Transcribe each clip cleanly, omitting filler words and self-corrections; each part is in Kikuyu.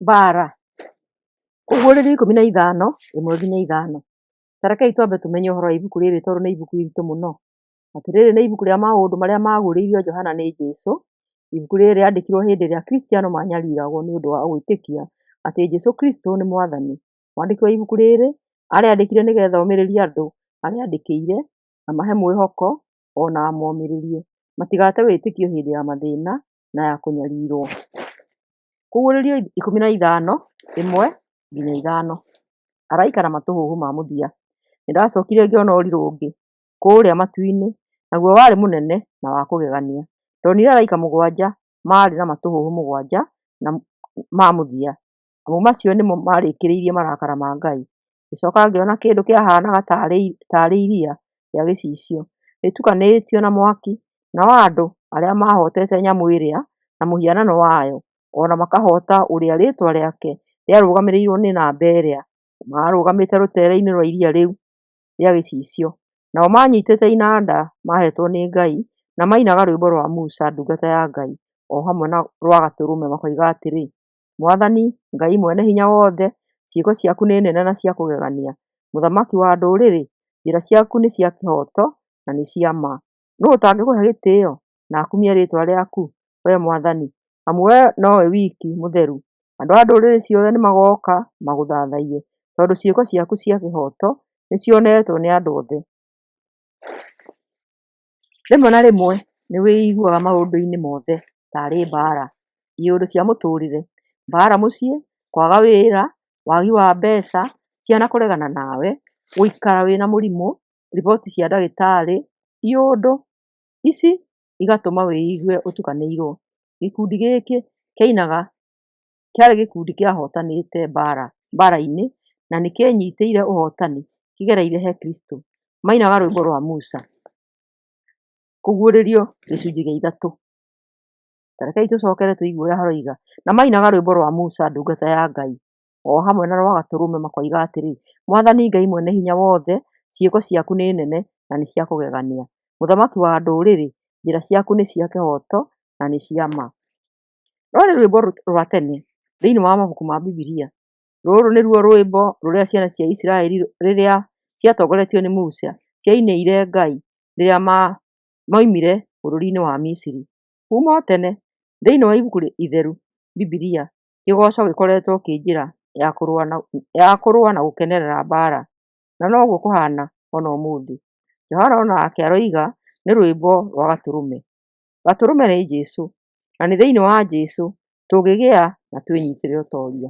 Mbara. Kũguũrĩrio 15, 1-5. Ta rekei twambe tũmenye ũhoro wa ibuku rĩrĩ tondũ nĩ ibuku iritũ mũno. Atĩ rĩrĩ nĩ ibuku rĩa maũndũ marĩa maguũrĩirio Johana nĩ Jesũ. Ibuku rĩrĩ rĩandĩkirwo hĩndĩ ĩrĩa Kristiano manyariiragwo nĩ ũndũ wa gwĩtĩkia atĩ Jesũ Kristo nĩ Mwathani. Mwandĩki wa ibuku rĩrĩ arĩandĩkire nĩgetha omĩrĩrie andũ arĩandĩkĩire, amahe mwĩhoko ona amomĩrĩrie matigate wĩtĩkio hĩndĩ ya mathĩna na ya kũnyariirwo. Kũguũrĩrio 15, 1-5. Araika na matũhũhũ ma mũthia. Nĩndacokire ngĩona ũrirũ ũngĩ kũrĩa matu-inĩ, naguo warĩ mũnene na wa kũgegania. Ndonire araika 7 marĩ na matũhũhũ 7 ma mũthia. Namo macio nĩmo marĩkĩrĩirie marakara ma Ngai. Ngĩcoka ngĩona kĩndũ kĩahanaga tarĩ iria rĩa gĩcicio rĩtukanĩtio na mwaki, nao andũ arĩa mahotete nyamũ ĩrĩa na mũhianano wayo, ona makahota ũrĩa rĩĩtwa rĩake rĩarũgamĩrĩirwo nĩ namba ĩrĩa, marũgamĩte rũtere-inĩ rwa iria rĩu rĩa gĩcicio. Nao manyitĩte inanda mahetwo nĩ Ngai na mainaga rwĩmbo rwa Musa ndungata ya Ngai, o hamwe na rwa Gatũrũme makoiga atĩrĩ: Mwathani Ngai mwene hinya wothe, ciĩko ciaku nĩ nene na cia kũgegania. Mũthamaki wa ndũrĩrĩ, njĩra ciaku nĩ cia kĩhooto na nĩ cia ma. Nũũ ũtangĩkũhe gĩtĩĩo na akumie rĩĩtwa rĩaku, wee Mwathani, amu wee nowe wiki mũtheru? Andũ a ndũrĩrĩ ciothe nĩmagoka magũthathaiye, tondũ ciĩko ciaku cia kĩhooto nĩcionetwo nĩ andũ othe. Rĩmwe na rĩmwe nĩwĩiguaga maũndũ-inĩ mothe tarĩ mbara, iũndũ cia mũtũrĩre, mbara mũciĩ, kwaga wĩra, wagi wa mbeca, ciana kũregana nawe, gũikara wĩna mũrimũ, riboti cia ndagĩtarĩ. Iũndũ ici igatũma wĩigue ũtukanĩirwo. Gĩkundi gĩkĩ kĩainaga kĩarĩ gĩkundi kĩahotanĩte mbara-inĩ na nĩkĩenyitĩire ũhotani kĩgereire he Kristo. Mainaga rwĩmbo rwa Musa. Kũguũrĩrio 3. Ta rekei tũcokere tũigue ũrĩa haroiga. Na mainaga rwĩmbo rwa Musa ndungata ya Ngai, o hamwe na rwa Gatũrũme makoiga atĩrĩ: Mwathani Ngai mwene hinya wothe, ciĩko ciaku nĩ nene na nĩ cia kũgegania. Mũthamaki wa ndũrĩrĩ, njĩra ciaku nĩ cia kĩhooto na nĩ cia ma. Rwarĩ rwĩmbo rwa tene thĩinĩ wa mabuku ma Bibilia. Rũrũ nĩruo rwĩmbo rũrĩa ciana cia Isiraeli rĩrĩa ciatongoretio nĩ Musa ciainĩire Ngai rĩrĩa moimire bũrũri-inĩ wa Misiri. Kuma o tene thĩinĩ wa ibuku itheru Bibilia, kĩgoco gĩkoretwo kĩ njĩra ya kũrũa na gũkenerera mbara, na noguo kũhana ona ũmũthĩ. Johana onake aroiga nĩ rwĩmbo rwa Gatũrũme. Gatũrũme nĩ Jesũ, na nĩ thĩinĩ wa Jesũ tũngĩgĩa na twĩnyitĩre ũtoria.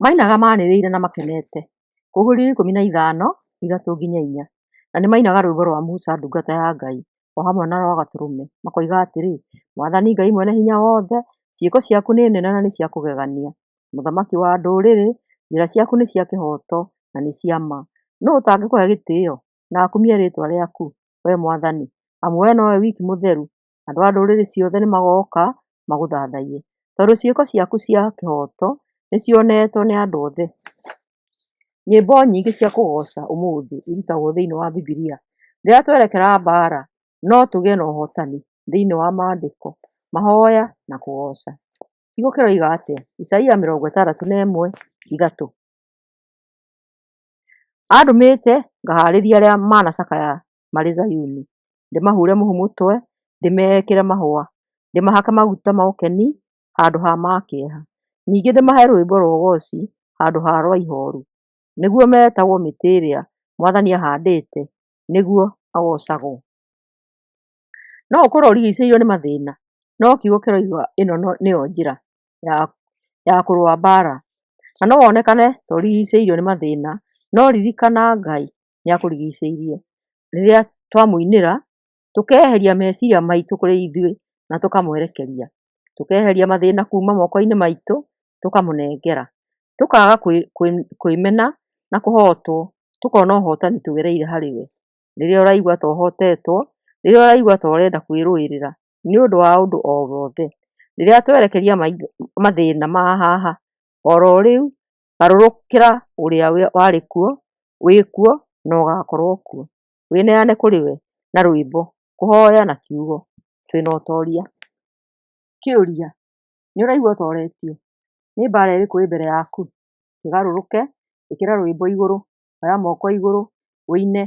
Mainaga manĩrĩire na makenete. Kũguũrĩrio 15, 3-4. Na nĩmainaga rwĩmbo rwa Musa ndungata ya Ngai, o hamwe na rwa Gatũrũme makoiga atĩrĩ: Mwathani Ngai mwene hinya wothe, ciĩko ciaku nĩ nene na nĩ cia kũgegania. Mũthamaki wa ndũrĩrĩ, njĩra ciaku nĩ cia kĩhooto na nĩ cia ma. Nũũ ũtangĩkũhe gĩtĩĩo na akumie rĩĩtwa rĩaku, wee Mwathani, amu wee nowe wiki mũtheru? Andũ a ndũrĩrĩ ciothe nĩmagoka magũthathaiye, tondũ ciĩko ciaku cia kĩhooto nĩcionetwo nĩ andũ othe. Nyĩmbo nyingĩ cia kũgoca ũmũthĩ irutagwo thĩinĩ wa Bibilia rĩrĩa twerekera mbara, no tũgĩe na ũhotani thĩinĩ wa maandĩko, mahoya na kũgoca. Kiugo kĩroiga atĩa? Isaia 61:3. Andũmĩte ngaharĩria arĩa manacakaya marĩ Zayuni, ndĩmahure mũhu mũtwe, ndĩmekĩre mahũa, ndĩmahake maguta ma ũkeni handũ ha ma kĩeha, ningĩ ndĩmahe rwĩmbo rwa ũgooci handũ ha rwa ihooru, nĩguo metagwo mĩtĩ ĩrĩa Mwathani ahandĩte, nĩguo agocagwo. No ũkorwo ũrigiicĩirio nĩ mathĩna, no kiugo kĩroiga ĩno nĩyo njĩra ya kũrũa mbara, na no wonekane ta ũrigiicĩirio nĩ mathĩna, no ririkana Ngai nĩakũrigiicĩirie. Rĩrĩa twamũinĩra, tũkeheria meciria maitũ kũrĩ ithuĩ na tũkamwerekeria, tũkeheria mathĩna kuma moko-inĩ maitũ tũkamũnengera, tũkaga kwĩmena na kũhotwo, tũkona ũhotani tũgereire harĩ we. Rĩrĩa ũraigua ta ũhotetwo, rĩrĩa ũraigua ta ũrenda kwĩrũĩrĩra nĩ ũndũ wa ũndũ o wothe, rĩrĩa twerekeria mathĩna ma haha, oro rĩu garũrũkĩra ũrĩa warĩ kuo, wĩ kuo na ũgakorwo kuo. Wĩneane kũrĩ we na rwĩmbo, kũhoya na kiugo, twĩna ũtoria. Kĩũria: nĩ ũraigua ũtoretio? Nĩ mbara ĩrĩkũ ĩ mbere yaku? Kĩgarũrũke, ĩkĩra rwĩmbo igũrũ, oya moko igũrũ, wĩine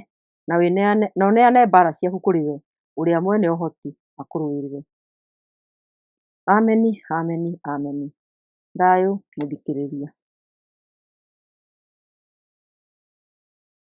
na ũneane mbara ciaku kũrĩ we, ũrĩa mwene ũhoti akũrũĩrĩre. Ameni, ameni, ameni. Thayũ mũthikĩrĩria.